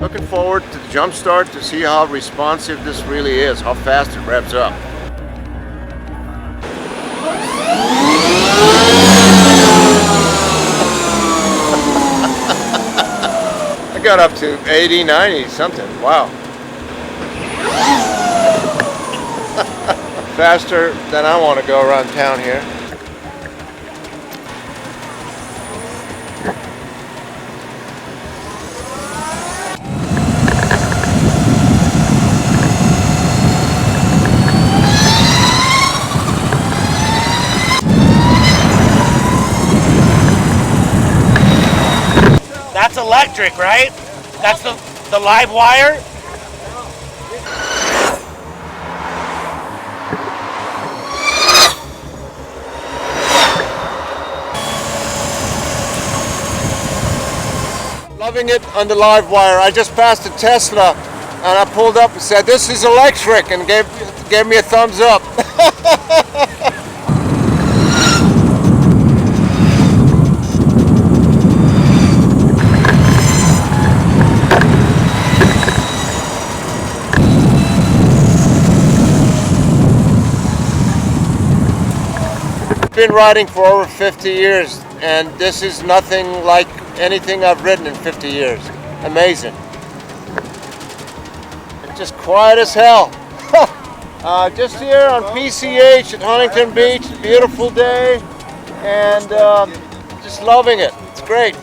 Looking forward to the jump start to see how responsive this really is, how fast it revs up. I got up to 80, 90 something, wow. Faster than I want to go around town here. That's electric, right? That's the live wire? Loving it on the live wire. I just passed a Tesla and I pulled up and said, "This is electric," and gave me a thumbs up. Been riding for over 50 years, and this is nothing like anything I've ridden in 50 years. Amazing. It's just quiet as hell. Just here on PCH at Huntington Beach, beautiful day, and just loving it. It's great.